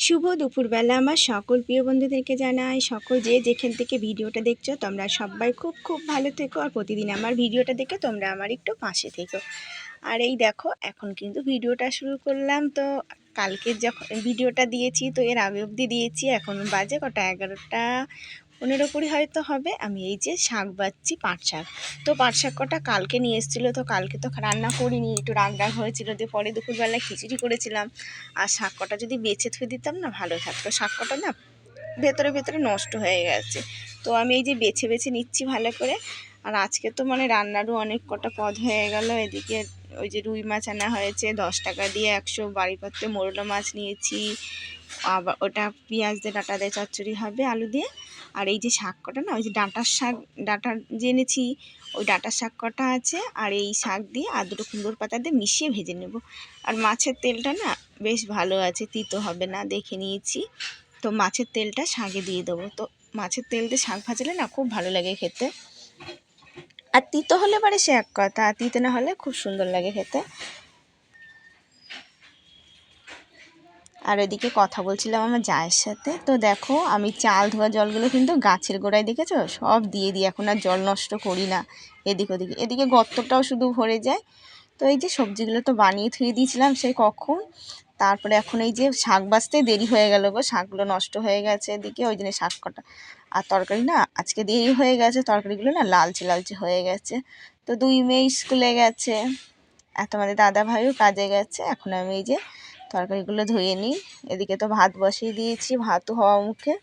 শুভ দুপুরবেলা আমার সকল প্রিয় বন্ধুদেরকে জানাই, সকল যে যেখান থেকে ভিডিওটা দেখছো তোমরা সবাই খুব খুব ভালো থেকো। আর প্রতিদিন আমার ভিডিওটা দেখে তোমরা আমার একটু পাশে থেকো। আর এই দেখো এখন কিন্তু ভিডিওটা শুরু করলাম। তো কালকে যখন ভিডিওটা দিয়েছি তো এর আগে অবধি দিয়েছি, এখন বাজে কটা 11টা 15-20 হয়তো হবে। আমি এই যে শাক বাচ্ছি, পাট শাক। তো পাট শাক কটা কালকে নিয়ে এসেছিলো, তো কালকে তো রান্না করিনি, একটু রাগ হয়েছিল, দিয়ে পরে দুপুরবেলায় খিচুড়ি করেছিলাম। আর শাক কটা যদি বেছে থুয়ে দিতাম না ভালো থাকতো, শাক কটা না ভেতরে ভেতরে নষ্ট হয়ে গেছে। তো আমি এই যে বেছে বেছে নিচ্ছি ভালো করে। আর আজকে তো মানে রান্নারও অনেক কটা পদ হয়ে গেল। এদিকে ওই যে রুই মাছ আনা হয়েছে 10 টাকা দিয়ে 100, বাড়িপত্রে মোরলা মাছ নিয়েছি, আবার ওটা পেঁয়াজ দিয়ে ডাঁটা দিয়ে চচ্চড়ি হবে আলু দিয়ে। আর এই যে শাক কটা না, ওই যে ডাঁটার শাক, ডাঁটা জেনেছি, ওই ডাঁটার শাক কটা আছে। আর এই শাক দিয়ে আর দুটো কুমড়োর পাতা দিয়ে মিশিয়ে ভেজে নেব। আর মাছের তেলটা না বেশ ভালো আছে, তিতো হবে না দেখে নিয়েছি। তো মাছের তেলটা শাকে দিয়ে দেবো। তো মাছের তেল দিয়ে শাক ভাজলে না খুব ভালো লাগে খেতে। আর তিতো হলে পারে সে এক কথা, আর তিতো না হলে খুব সুন্দর লাগে খেতে। আর এদিকে কথা বলছিলাম আমার জায়ের সাথে। তো দেখো আমি চাল ধোয়া জলগুলো কিন্তু গাছের গোড়ায় দেখেছো সব দিয়ে দিই, এখন আর জল নষ্ট করি না এদিক ওদিকে। এদিকে গর্তটাও শুধু ভরে যায়। তো এই যে সবজিগুলো তো বানিয়ে ধুয়ে দিয়েছিলাম সেই কখন। তারপরে এখন এই যে শাক বাছতে দেরি হয়ে গেল গো, শাকগুলো নষ্ট হয়ে গেছে এদিকে, ওই জন্য শাক কটা। আর তরকারি না আজকে দেরি হয়ে গেছে, তরকারিগুলো না লালচে লালচে হয়ে গেছে। তো 2 মেয়ে স্কুলে গেছে, আর তোমাদের দাদা ভাইও কাজে গেছে। এখন আমি এই যে তরকারিগুলো ধুয়ে নিই। এদিকে তো ভাত বসিয়ে দিয়েছি, ভাতও হওয়া মুখে।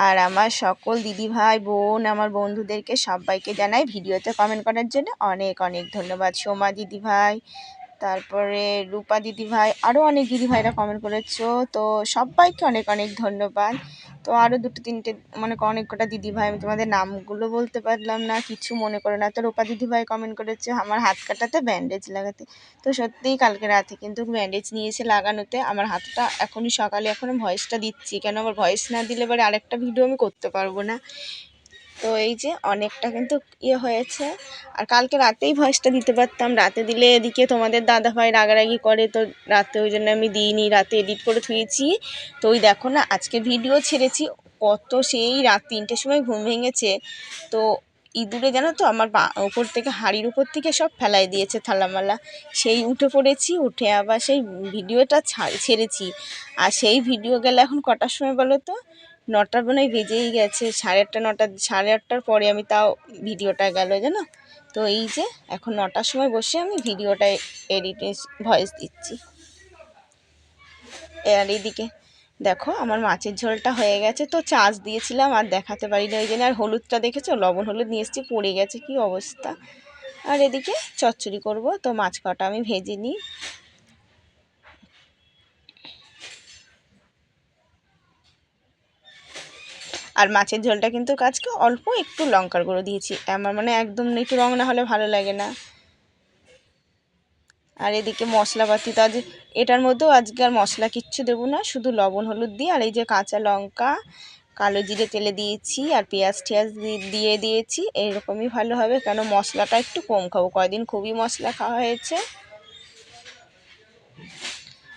আর আমার সকল দিদি ভাই বোন, আমার বন্ধুদেরকে সবাইকে জানাই ভিডিওতে কমেন্ট করার জন্য অনেক অনেক ধন্যবাদ। সোমা দিদি ভাই, তারপরে রূপা দিদি ভাই, আরও অনেক দিদি ভাইরা কমেন্ট করেছো, তো সবাইকে অনেক অনেক ধন্যবাদ। তো আরও 2-3টে মানে অনেক কটা দিদি ভাই, আমি তোমাদের নামগুলো বলতে পারলাম না, কিছু মনে করো না। তো রূপা দিদি ভাই কমেন্ট করেছে আমার হাত কাটাতে ব্যান্ডেজ লাগাতে। তো সত্যিই কালকে রাতে কিন্তু ব্যান্ডেজ নিয়েছে লাগানোতে। আমার হাতটা এখনই সকালে এখনও ভয়েসটা দিচ্ছি, কেন আমার ভয়েস না দিলে এবার আরেকটা ভিডিও আমি করতে পারবো না। তো এই যে অনেকটা কিন্তু হয়েছে। আর কালকে রাতেই ভয়েসটা দিতে পারতাম, রাতে দিলে এদিকে তোমাদের দাদাভাই রাগারাগি করে, তো রাতে ওই জন্য আমি দিইনি, রাতে এডিট করে থুয়েছি। তো ওই দেখো না আজকে ভিডিও ছেড়েছি কত, সেই রাত 3টের সময় ঘুম ভেঙেছে। তো ইঁদুরে জানো তো আমার ওপর থেকে, হাঁড়ির উপর থেকে সব ফেলাই দিয়েছে থালামালা। সেই উঠে পড়েছি, উঠে আবার সেই ভিডিওটা ছেড়েছি। আর সেই ভিডিও গেলে এখন কটার সময় বলো তো, 9টার মনে বেজেই গেছে, 8:30 9টা, 8:30টার পরে আমি তাও ভিডিওটা গেল জানো। তো এই যে এখন 9টার সময় বসে আমি ভিডিওটা এডিটে ভয়েস দিচ্ছি। আর এইদিকে দেখো আমার মাছের ঝোলটা হয়ে গেছে। তো চাষ দিয়েছিলাম আর দেখাতে পারি না ওই জন্য। আর হলুদটা দেখেছো, লবণ হলুদ নিয়ে এসেছি, পড়ে গেছে কি অবস্থা। আর এদিকে চচ্চড়ি করব, তো মাছ কটা আমি ভেজে নিই। আর মাছের ঝোলটা কিন্তু আজকে অল্প একটু লঙ্কার গুঁড়ো দিয়েছি, আমার মানে একদম একটু রং না হলে ভালো লাগে না। আর এদিকে মশলাপাতি তো আজ এটার মধ্যেও আজকে আর মশলা কিচ্ছু দেবো না, শুধু লবণ হলুদ দিয়ে, আর এই যে কাঁচা লঙ্কা, কালো জিরে তেলে দিয়েছি, আর পেঁয়াজ টিয়াজ দিয়ে দিয়েছি। এইরকমই ভালো হবে, কেন মশলাটা একটু কম খাবো, কয়দিন খুবই মশলা খাওয়া হয়েছে।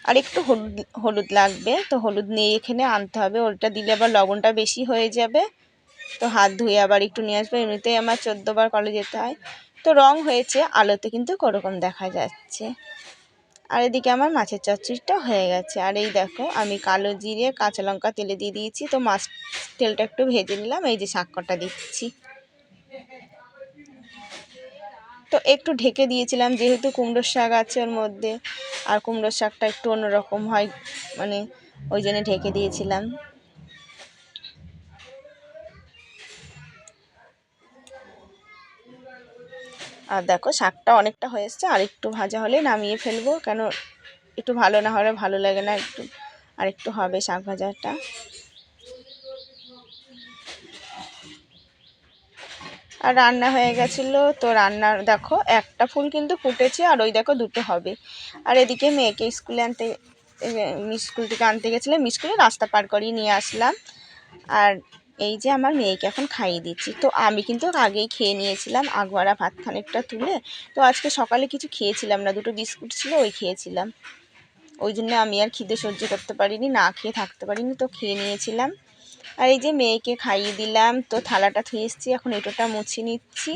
আর একটু হলুদ হলুদ লাগবে, তো হলুদ নিয়ে এখানে আনতে হবে, ওটা দিলে আবার লবণটা বেশি হয়ে যাবে। তো হাত ধুয়ে আবার একটু নিয়ে আসবো, এমনিতেই আমার 14বার কলে যেতে হয়। তো রং হয়েছে, আলোতে কিন্তু ওরকম দেখা যাচ্ছে। আর এদিকে আমার মাছের চচ্চড়িটা হয়ে গেছে। আর এই দেখো আমি কালো জিরে কাঁচা লঙ্কা তেলে দিয়ে দিয়েছি, তো মাছ তেলটা একটু ভেজে নিলাম। এই যে শাক কটা দিচ্ছি, তো একটু ঢেকে দিয়েছিলাম যেহেতু কুমড়োর শাক আছে ওর মধ্যে, আর কুমড়োর শাকটা একটু অন্যরকম হয়, মানে ওই জন্য ঢেকে দিয়েছিলাম। আর দেখো শাকটা অনেকটা হয়ে এসছে, আর একটু ভাজা হলে নামিয়ে ফেলবো, কেন একটু ভালো না হলে ভালো লাগে না, একটু আর একটু হবে শাক ভাজাটা। আর রান্না হয়ে গেছিলো, তো রান্নার দেখো একটা ফুল কিন্তু ফুটেছে, আর ওই দেখো দুটো হবে। আর এদিকে মেয়েকে স্কুলে আনতে, স্কুল থেকে আনতে গেছিলাম, স্কুলে রাস্তা পার করিয়ে নিয়ে আসলাম। আর এই যে আমার মেয়েকে এখন খাইয়ে দিচ্ছি। তো আমি কিন্তু আগেই খেয়ে নিয়েছিলাম আগোয়ারা ভাত খানিকটা তুলে। তো আজকে সকালে কিছু খেয়েছিলাম না, দুটো বিস্কুট ছিল ওই খেয়েছিলাম। ওই জন্য আমি আর খিদে সহ্য করতে পারিনি, না খেয়ে থাকতে পারিনি, তো খেয়ে নিয়েছিলাম। আর এই যে মেয়েকে খাইয়ে দিলাম, তো থালাটা ধুয়ে এসেছি, এখন এটোটা মুছে নিচ্ছি।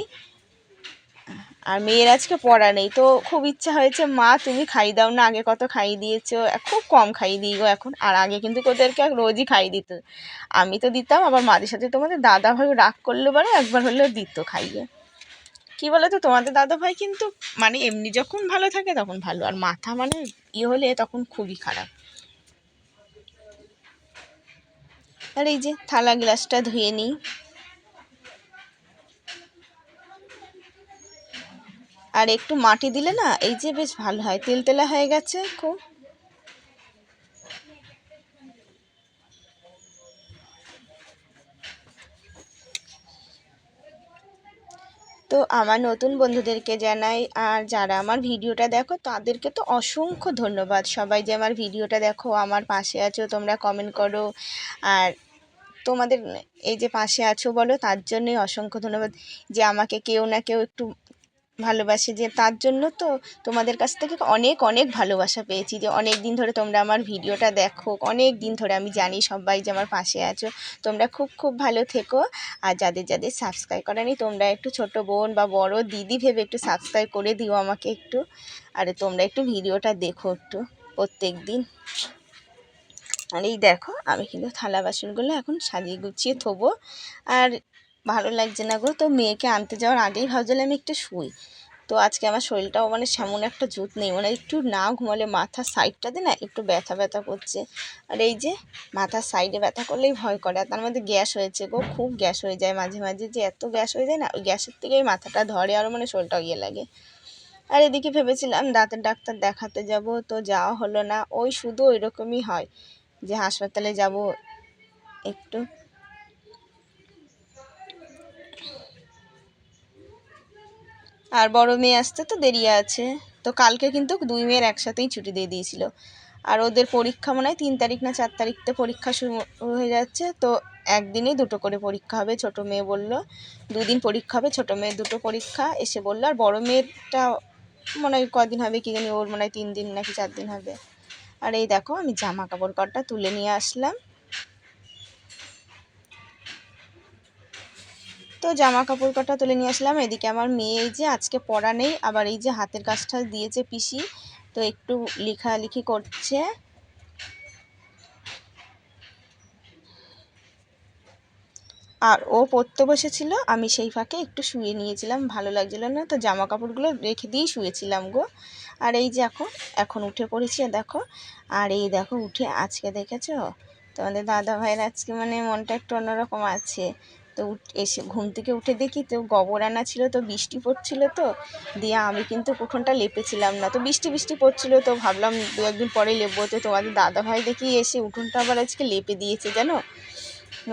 আর মেয়ের আজকে পড়া নেই, তো খুব ইচ্ছা হয়েছে মা তুমি খাইয়ে দাও না, আগে কত খাইয়ে দিয়েছো। খুব কম খাইয়ে দিই গো এখন, আর আগে কিন্তু ওদেরকে রোজই খাইয়ে দিত। আমি তো দিতাম, আবার মাদের সাথে তোমাদের দাদা ভাই রাগ করলে বলে একবার হলেও দিত খাইয়ে। কী বলো তো, তোমাদের দাদা ভাই কিন্তু মানে এমনি যখন ভালো থাকে তখন ভালো, আর মাথা মানে হলে তখন খুবই খারাপ। আর এই যে থালা গ্লাসটা ধুয়ে নিই। আর একটু মাটি দিলে না এই যে বেশ ভালো হয়, তেলতেলা হয়ে গেছে খুব। তো আমার নতুন বন্ধুদেরকে জানাই, আর যারা আমার ভিডিওটা দেখো তাদেরকে তো অসংখ্য ধন্যবাদ। সবাই যে আমার ভিডিওটা দেখো, আমার পাশে আছো, তোমরা কমেন্ট করো, আর তোমাদের এই যে পাশে আছো বলো, তার জন্যই অসংখ্য ধন্যবাদ। যে আমাকে কেউ না কেউ একটু ভালোবাসে, যে তার জন্য তো তোমাদের কাছ থেকে অনেক অনেক ভালোবাসা পেয়েছি। যে অনেক দিন ধরে তোমরা আমার ভিডিওটা দেখো, অনেক দিন ধরে, আমি জানি সবাই যে আমার পাশে আছো। তোমরা খুব খুব ভালো থেকো। আর যাদের যাদের সাবস্ক্রাইব করেনি, তোমরা একটু ছোট বোন বা বড় দিদি ভেবে একটু সাবস্ক্রাইব করে দিও আমাকে একটু। আর তোমরা একটু ভিডিওটা দেখো একটু প্রত্যেক দিন। আর এই দেখো আমি কিন্তু থালা বাসনগুলো এখন সাজিয়ে গুছিয়ে থবো। আর ভালো লাগছে না গো, তো মেয়েকে আনতে যাওয়ার আগেই ভাবছিলাম আমি একটু শুই। তো আজকে আমার শরীরটাও মানে সেমন একটা জুত নেই, মানে একটু না ঘুমালে মাথার সাইডটাতে না একটু ব্যথা ব্যথা করছে। আর এই যে মাথার সাইডে ব্যথা করলেই ভয় করে, আর তার মধ্যে গ্যাস হয়েছে গো, খুব গ্যাস হয়ে যায় মাঝে মাঝে, যে এত গ্যাস হয়ে যায় না, ওই গ্যাসের থেকেই মাথাটা ধরে, আরও মানে শরীরটা ইয়ে লাগে। আর এদিকে ভেবেছিলাম দাঁতের ডাক্তার দেখাতে যাব, তো যাওয়া হলো না। ওই শুধু ওই রকমই হয় যে হাসপাতালে যাব একটু। আর বড় মেয়ে আসতে তো দেরি আছে। তো কালকে কিন্তু দুই মেয়ের একসাথেই ছুটি দিয়ে দিয়েছিল। আর ওদের পরীক্ষা মনে হয় 3 তারিখ না 4 তারিখতে পরীক্ষা শুরু হয়ে যাচ্ছে। তো একদিনেই দুটো করে পরীক্ষা হবে, ছোটো মেয়ে বললো 2 দিন পরীক্ষা হবে, ছোটো মেয়ের দুটো পরীক্ষা এসে বললো। আর বড় মেয়েরটা মনে হয় কদিন হবে কি জানি, ওর মনে হয় 3 দিন নাকি 4 দিন হবে। আর এই দেখো আমি জামা কাপড় কটা তুলে নিয়ে আসলাম। তো জামা কাপড় কটা তুলে নিয়ে আসলাম। এদিকে আমার মেয়ে এই যে আজকে পড়া নেই, আবার এই যে হাতের কাজটা দিয়েছে পিসি, তো একটু লেখালেখি করছে। আর ও পড়তে বসেছিল, আমি সেই ফাঁকে একটু শুয়ে নিয়েছিলাম, ভালো লাগছিল না, তো জামা কাপড়গুলো রেখে দিয়েই শুয়েছিলাম গো। আর এই যে এখন এখন উঠে পড়েছি দেখো। আর এই দেখো উঠে আজকে দেখেছো তোমাদের দাদা ভাইয়ের আজকে মানে মনটা একটু অন্যরকম আছে। তো এসে ঘুম থেকে উঠে দেখি তো গোবর আনা ছিল, তো বৃষ্টি পড়ছিল, তো দিয়ে আমি কিন্তু উঠোনটা লেপেছিলাম না, তো বৃষ্টি বৃষ্টি পড়ছিল, তো ভাবলাম 2-1 দিন পরে লেপবো। তো তোমাদের দাদা ভাই দেখি এসে উঠোনটা আবার আজকে লেপে দিয়েছে জানো,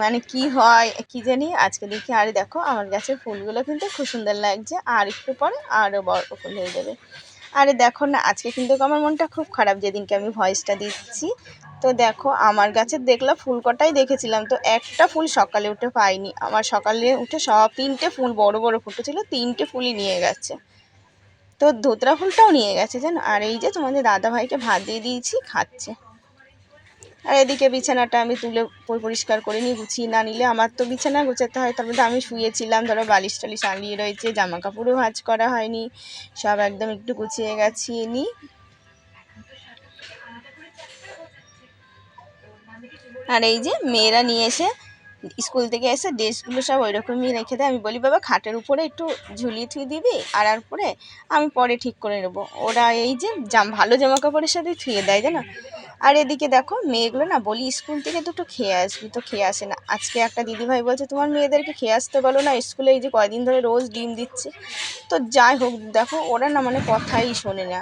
মানে কি হয় কি জানি আজকে দেখি। আর দেখো আমার গাছের ফুলগুলো কিন্তু খুব সুন্দর লাগছে, আর একটু পরে আরও বড় ফুল হয়ে যাবে। আরে দেখো না আজকে কিন্তু আমার মনটা খুব খারাপ যেদিনকে আমি ভয়েসটা দিচ্ছি। তো দেখো আমার গাছের দেখলাম ফুল কটাই দেখেছিলাম, তো একটা ফুল সকালে উঠে পাইনি। আমার সকালে উঠে সব 3টে ফুল বড় বড় ফুটেছিল, 3টে ফুলই নিয়ে গেছে। তো ধুতরা ফুলটাও নিয়ে গেছে জানো। আর এই যে তোমাদের দাদা ভাইকে ভাত দিয়ে দিয়েছি, খাচ্ছে। আর এদিকে বিছানাটা আমি তুলে পরিষ্কার করে নিই, গুছিয়ে না নিলে আমার তো বিছানা গোছাতে হয়। তার মধ্যে আমি শুয়েছিলাম, ধরো বালিশ টালিশ আলিয়ে রয়েছে, জামা কাপড়ও ভাঁজ করা হয়নি, সব একদম একটু গুছিয়ে গাছিয়ে নিই। আর এই যে মেয়েরা নিয়ে এসে স্কুল থেকে এসে ড্রেসগুলো সব ওই রকমই রেখে দেয়। আমি বলি বাবা খাটের উপরে একটু ঝুলিয়ে থুয়ে দিবি, আর পরে আমি পরে ঠিক করে নেবো। ওরা এই যে ভালো জামা কাপড়ের সাথে থুয়ে দেয় জানো। আর এদিকে দেখো মেয়েগুলো না বলি স্কুল থেকে দুটো খেয়ে আসবি, তো খেয়ে আসে না। আজকে একটা দিদিভাই বলছে তোমার মেয়েদেরকে খেয়ে আসতে বলো না, স্কুলে এই যে কয়দিন ধরে রোজ ডিম দিচ্ছে। তো যাই হোক দেখো ওরা না মানে কথাই শোনে না,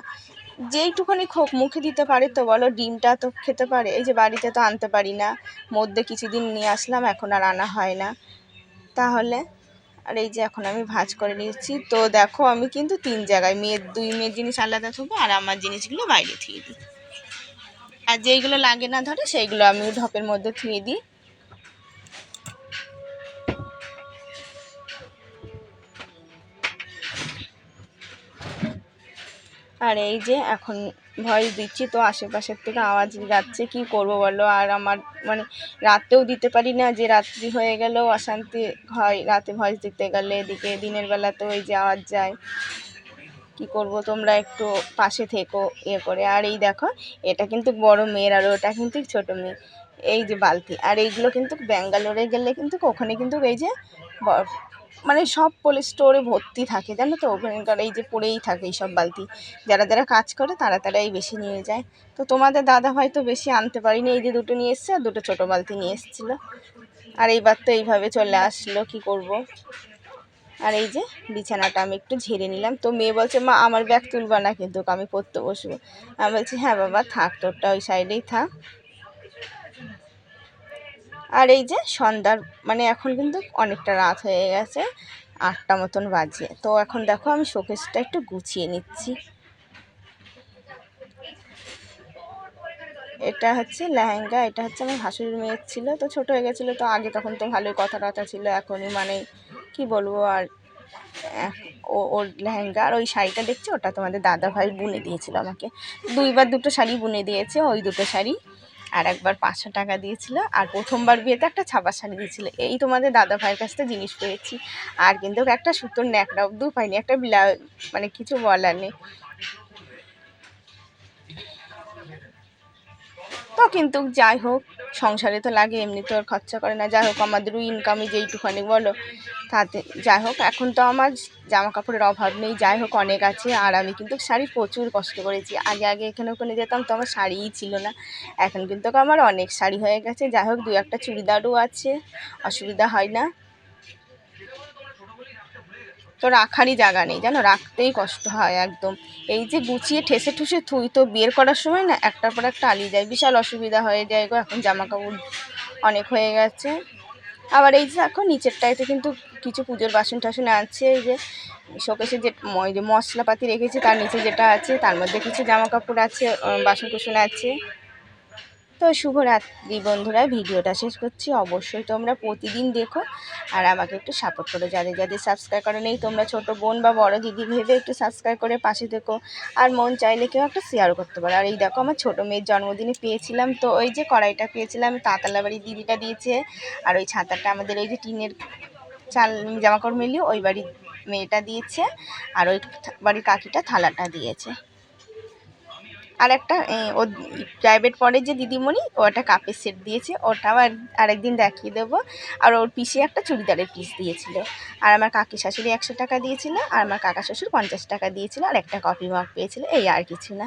যেইটুখানি খোক মুখে দিতে পারে তো বলো, ডিমটা তো খেতে পারে, এই যে বাড়িতে তো আনতে পারি না, মধ্যে কিছুদিন নিয়ে আসলাম, এখন আর আনা হয় না তাহলে। আর এই যে এখন আমি ভাঁজ করে নিয়েছি, তো দেখো আমি কিন্তু 3 জায়গায় দুই মেয়ের জিনিস আলাদা থবো, আর আমার জিনিসগুলো বাইরে থুয়ে দিই। আর যেইগুলো লাগে না ধরে সেইগুলো আমি ঢপের মধ্যে থুয়ে দিই। আর এই যে এখন ভয়েস দিচ্ছি তো আশেপাশের থেকে আওয়াজ যাচ্ছে, কি করব বলো। আর আমার মানে রাতেও দিতে পারি না, যে রাত্রি হয়ে গেলেও অশান্তি হয় রাতে ভয়েস দিতে গেলে, এদিকে দিনের বেলা তো ওই যে আওয়াজ যায়, কি করব। তোমরা একটু পাশে থেকো করে। আর এই দেখো, এটা কিন্তু বড় মেয়ের আর ওটা কিন্তু ছোট মেয়ে। এই যে বালতি, আর এইগুলো কিন্তু ব্যাঙ্গালোরে গেলে কিন্তু ওখানে কিন্তু এই যে মানে সব কোল্ড স্টোরে ভর্তি থাকে, জানো তো। ওখানকার এই যে পড়েই থাকে এইসব বালতি, যারা যারা কাজ করে তারাই বেশি নিয়ে যায়। তো তোমাদের দাদা হয়তো বেশি আনতে পারিনি, এই যে দুটো নিয়ে এসছে আর দুটো ছোটো বালতি নিয়ে এসেছিলো। আর এইবার তো এইভাবে চলে আসলো, কি করব। আর এই যে বিছানাটা আমি একটু ঝেড়ে নিলাম। তো মেয়ে বলছে, মা আমার ব্যাগ তুলবা না কিন্তু, আমি পড়তে বসবো। আমি বলছি, হ্যাঁ বাবা থাক, তোরটা ওই সাইডেই থাক। আর এই যে সন্ধ্যার মানে এখন কিন্তু অনেকটা রাত হয়ে গেছে, 8টা মতন বাজে। তো এখন দেখো আমি শোকেসটা একটু গুছিয়ে নিচ্ছি। এটা হচ্ছে লেহেঙ্গা, এটা হচ্ছে আমার ভাসুরের মেয়ের ছিল, তো ছোটো হয়ে গেছিলো। তো আগে তখন তো ভালোই কথা টথা ছিল, এখনই মানে কি বলবো। আর ওর লেহেঙ্গা আর ওই শাড়িটা দেখছি, ওটা তোমাদের দাদা ভাই বুনে দিয়েছিল আমাকে। দুইবার দুটো শাড়ি বুনে দিয়েছে, ওই দুটো শাড়ি। আর একবার 500 টাকা দিয়েছিল, আর প্রথমবার বিয়েতে একটা ছাপা শাড়ি দিয়েছিল। এই তোমাদের দাদা ভাইয়ের কাছ থেকে জিনিস পেয়েছি। আর কিন্তু একটা সুতোর ন্যাকড়া অব্দিও পাইনি, একটা মানে কিছু বলার নেই। তো কিন্তু যাই হোক, সংসারে তো লাগে, এমনি তো আর খরচা করে না। যাই হোক, আমাদেরও ইনকামে যেইটুখানি বলো তাতে যাই হোক। এখন তো আমার জামা কাপড়ের অভাব নেই, যাই হোক অনেক আছে। আর আমি কিন্তু শাড়ি প্রচুর কষ্ট করেছি। আগে এখানে ওখানে যেতাম তো আমার শাড়িই ছিল না, এখন কিন্তু আমার অনেক শাড়ি হয়ে গেছে। যাই হোক, 2-1টা চুড়িদারও আছে, অসুবিধা হয় না। তো রাখারই জায়গা নেই, জানো, রাখতেই কষ্ট হয় একদম। এই যে গুছিয়ে ঠেসে ঠুসে থুই, তো বের করার সময় না একটার পর একটা আলিয়ে যায়, বিশাল অসুবিধা হয়ে যায় গো। এখন জামা কাপড় অনেক হয়ে গেছে। আবার এই যে এখন নিচেরটাইতে কিন্তু কিছু পুজোর বাসন টাসন আছে। এই যে শোকেসে যে মশলাপাতি রেখেছি, তার নিচে যেটা আছে তার মধ্যে কিছু জামা কাপড় আছে, বাসন কুসন আছে। তো শুভরাত্রি বন্ধুরা, ভিডিওটা শেষ করছি। অবশ্যই তোমরা প্রতিদিন দেখো আর আমাকে একটু সাপোর্ট করো। যাদের সাবস্ক্রাইব করে নেই, তোমরা ছোটো বোন বা বড় দিদি ভেবে একটু সাবস্ক্রাইব করে পাশে দেখো। আর মন চাইলে কেউ একটা শেয়ারও করতে পারো। আর এই দেখো, আমার ছোটো মেয়ের জন্মদিনে পেয়েছিলাম, তো ওই যে কড়াইটা পেয়েছিলাম তাঁতলা বাড়ির দিদিটা দিয়েছে। আর ওই ছাতাটা আমাদের ওই যে টিনের চাল জামাকাপড় মিলিয়ে ওই বাড়ির মেয়েটা দিয়েছে। আর ওই বাড়ির কাকিটা থালাটা দিয়েছে। আর একটা ও প্রাইভেট পড়ে যে দিদিমণি, ও একটা কাপের সেট দিয়েছে, ওটাও আরেকদিন দেখিয়ে দেবো। আর ওর পিসে একটা চুড়িদারের পিস দিয়েছিল। আর আমার কাকি শাশুড়ি 100 টাকা দিয়েছিল, আর আমার কাকা শ্বশুর 50 টাকা দিয়েছিল, আর একটা কফি মগ পেয়েছিল, এই আর কিছু না।